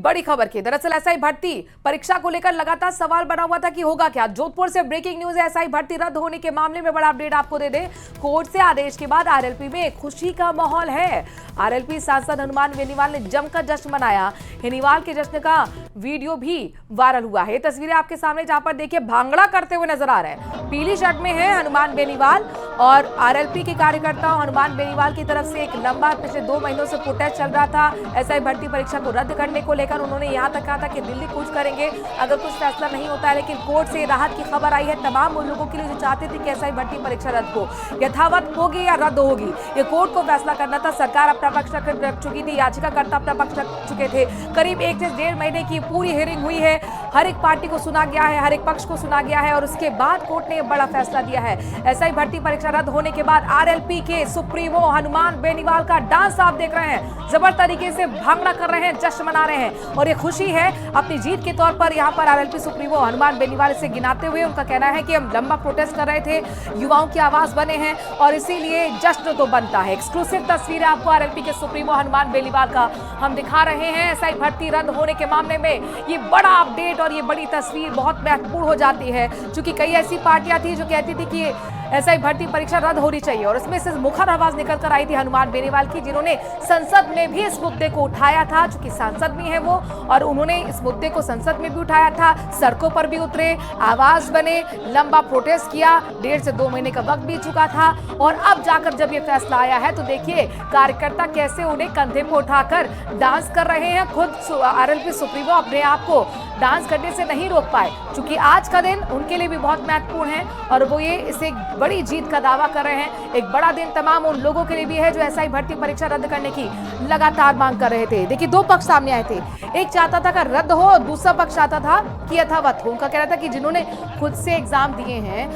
बड़ी खबर की। दरअसल एसआई भर्ती परीक्षा को लेकर लगातार सवाल बना हुआ था कि होगा क्या। जोधपुर से ब्रेकिंग न्यूज है, एसआई भर्ती रद्द होने के मामले में बड़ा अपडेट आपको दे दें। कोर्ट से आदेश के बाद आरएलपी में खुशी का माहौल है। आरएलपी सांसद हनुमान बेनीवाल ने जमकर जश्न मनाया। हिनीवाल के जश्न का वीडियो भी वायरल हुआ है। तस्वीरें आपके सामने, जहां पर देखिए भांगड़ा करते हुए नजर आ रहे हैं। पीली शर्ट में है हनुमान बेनीवाल और आरएलपी के कार्यकर्ताओं हनुमान बेनीवाल की तरफ से एक लंबा पिछले 2 महीनों से प्रोटेस्ट चल रहा था। एसआई भर्ती परीक्षा को रद्द करने को लेकर उन्होंने यहां तक कहा था कि दिल्ली कूच करेंगे अगर कुछ फैसला नहीं होता है। लेकिन कोर्ट से राहत की खबर आई है तमाम उन लोगों के लिए जो चाहते थे कि एसआई भर्ती परीक्षा रद्द हो, यथावत होगी या रद्द होगी, ये कोर्ट को फैसला करना था। सरकार अपना पक्ष रख चुकी थी, याचिकाकर्ता अपना पक्ष रख चुके थे। करीब 1 से 1.5 महीने की पूरी हियरिंग हुई है, हर एक पार्टी को सुना गया है, हर एक पक्ष को सुना गया है और उसके बाद कोर्ट ने बड़ा फैसला दिया है। एसआई भर्ती परीक्षा रद्द होने के बाद आरएलपी के सुप्रीमो हनुमान बेनीवाल का डांस आप देख रहे हैं, जबर तरीके से भांगड़ा कर रहे हैं, जश्न मना रहे हैं और ये खुशी है अपनी जीत के तौर पर। यहाँ पर आरएलपी सुप्रीमो हनुमान बेनीवाल से गिनाते हुए उनका कहना है कि हम लंबा प्रोटेस्ट कर रहे थे, युवाओं की आवाज बने हैं और इसीलिए जश्न तो बनता है। एक्सक्लूसिव तस्वीर आपको आरएलपी के सुप्रीमो हनुमान बेनीवाल का हम दिखा रहे हैं। एसआई भर्ती रद्द होने के मामले में ये बड़ा अपडेट और ये बड़ी तस्वीर बहुत महत्वपूर्ण हो जाती है, क्योंकि कई ऐसी पार्टियां थी जो कहती थी कि एसआई भर्ती परीक्षा रद्द होनी चाहिए और इसमें से मुखर आवाज निकल कर आई थी हनुमान बेनीवाल की, जिन्होंने संसद में भी इस मुद्दे को उठाया था। चूंकि सांसद भी हैं वो और उन्होंने इस मुद्दे को संसद में भी उठाया था, सड़कों पर भी उतरे, आवाज बने, लंबा प्रोटेस्ट किया। 1.5 से 2 महीने का वक्त बीत चुका था और अब जाकर जब ये फैसला आया है तो देखिए कार्यकर्ता कैसे उन्हें कंधे पर उठाकर डांस कर रहे हैं। खुद आरएलपी सुप्रीमो अपने आप को डांस करने से नहीं रोक पाए, क्योंकि आज का दिन उनके लिए भी बहुत महत्वपूर्ण है और वो ये इसे एक बड़ी जीत का दावा कर रहे हैं। एक बड़ा दिन तमाम उन लोगों के लिए भी है जो एसआई भर्ती परीक्षा रद्द करने की लगातार मांग कर रहे थे। देखिए 2 पक्ष सामने आए थे, एक चाहता था कि रद्द हो और दूसरा पक्ष चाहता था कि यथावत हो। उनका कहना था कि जिन्होंने खुद से एग्जाम दिए हैं,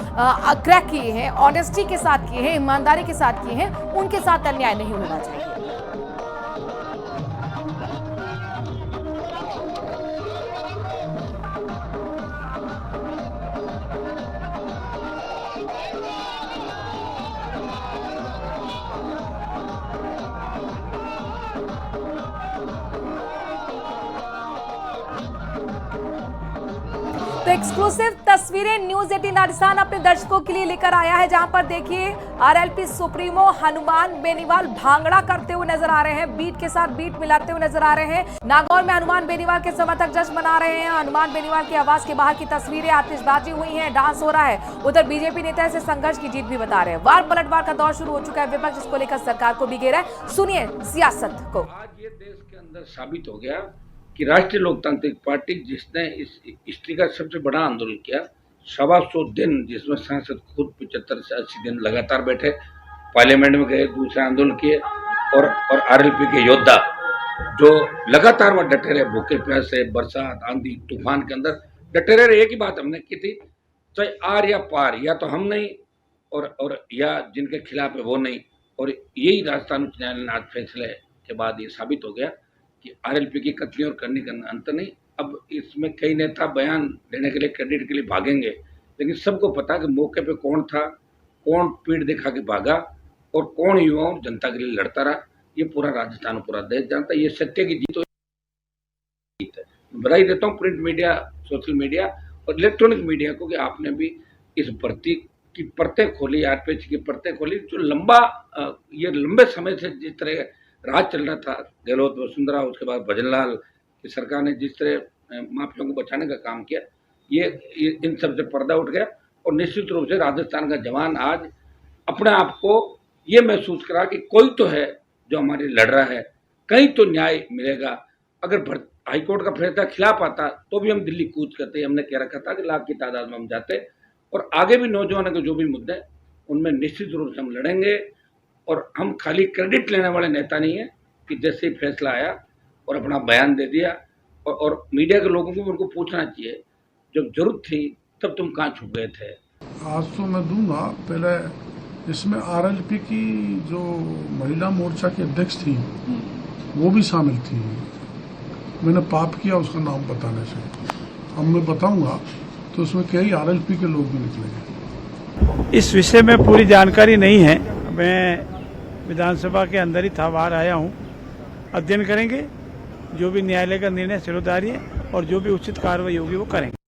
क्रैक किए हैं, ऑनेस्टी के साथ किए हैं, ईमानदारी के साथ किए हैं, उनके साथ अन्याय नहीं होना चाहिए। तो एक्सक्लूसिव तस्वीरें न्यूज 18 राजस्थान अपने दर्शकों के लिए लेकर आया है, जहां पर देखिए आरएलपी सुप्रीमो हनुमान बेनीवाल भांगड़ा करते हुए नजर आ रहे हैं, बीट के साथ बीट मिलाते हुए नजर आ रहे हैं। नागौर में हनुमान बेनीवाल के समर्थक जश्न मना रहे हैं। हनुमान बेनीवाल की आवाज के बाहर की तस्वीरें, आतिशबाजी हुई है, डांस हो रहा है। उधर बीजेपी नेता इसे संघर्ष की जीत भी बता रहे हैं। वार पलटवार का दौर शुरू हो चुका है, विपक्ष इसको लेकर सरकार को भी घेरा है। सुनिए सियासत को। आज ये देश के अंदर साबित हो गया कि राष्ट्रीय लोकतांत्रिक पार्टी जिसने इस हिस्ट्री का सबसे बड़ा आंदोलन किया, 125 दिन, जिसमें सांसद खुद 75 से 80 दिन लगातार बैठे, पार्लियामेंट में गए, दूसरे आंदोलन किए और आरएलपी के योद्धा जो लगातार वह डटे रहे, भूखे प्यासे, बरसात, आंधी, तूफान के अंदर डटे रहे। एक ही बात हमने की थी, चाहे आर या पार, या तो हम नहीं और या जिनके खिलाफ है वो नहीं। और यही राजस्थान उच्च न्यायालय ने आज फैसले के बाद ये साबित हो गया कि आरएलपी की कतली और करनी का अंत नहीं। अब इसमें कई नेता बयान देने के लिए, क्रेडिट के लिए भागेंगे, लेकिन सबको पता कि मौके पे कौन था, कौन पीठ दिखा के भागा और कौन युवाओं जनता के लिए लड़ता रहा, ये पूरा राजस्थान, पूरा देश जानता है। ये सत्य की जीत है। बधाई देता हूँ प्रिंट मीडिया, सोशल मीडिया और इलेक्ट्रॉनिक मीडिया को कि आपने भी इस भर्ती की परतें खोली, आरपीएच की परतें खोली, जो ये लंबे समय से जिस तरह राज चल रहा था, गहलोत, वसुंधरा, उसके बाद भजनलाल की सरकार ने जिस तरह माफियाओं को बचाने का काम किया, ये इन सब से पर्दा उठ गया और निश्चित रूप से राजस्थान का जवान आज अपने आप को ये महसूस करा कि कोई तो है जो हमारे लड़ रहा है, कहीं तो न्याय मिलेगा। अगर हाईकोर्ट का फैसला खिलाफ आता तो भी हम दिल्ली कूच करते। हमने कह रखा था कि लाख की तादाद में हम जाते और आगे भी नौजवानों के जो भी मुद्दे उनमें निश्चित रूप से हम लड़ेंगे। और हम खाली क्रेडिट लेने वाले नेता नहीं है कि जैसे ही फैसला आया और अपना बयान दे दिया और मीडिया के लोगों को उनको पूछना चाहिए, जब जरूरत थी तब तुम कहाँ छुप गए थे। आज तो मैं दूंगा, पहले इसमें आरएलपी की जो महिला मोर्चा की अध्यक्ष थी वो भी शामिल थी। मैंने पाप किया उसका नाम बताने से, अब मैं बताऊंगा तो उसमें कई आरएलपी के लोग भी निकलेंगे। इस विषय में पूरी जानकारी नहीं है, मैं विधानसभा के अंदर ही था, बाहर आया हूँ, अध्ययन करेंगे, जो भी न्यायालय का निर्णय सिरोधार्य है और जो भी उचित कार्रवाई होगी वो करेंगे।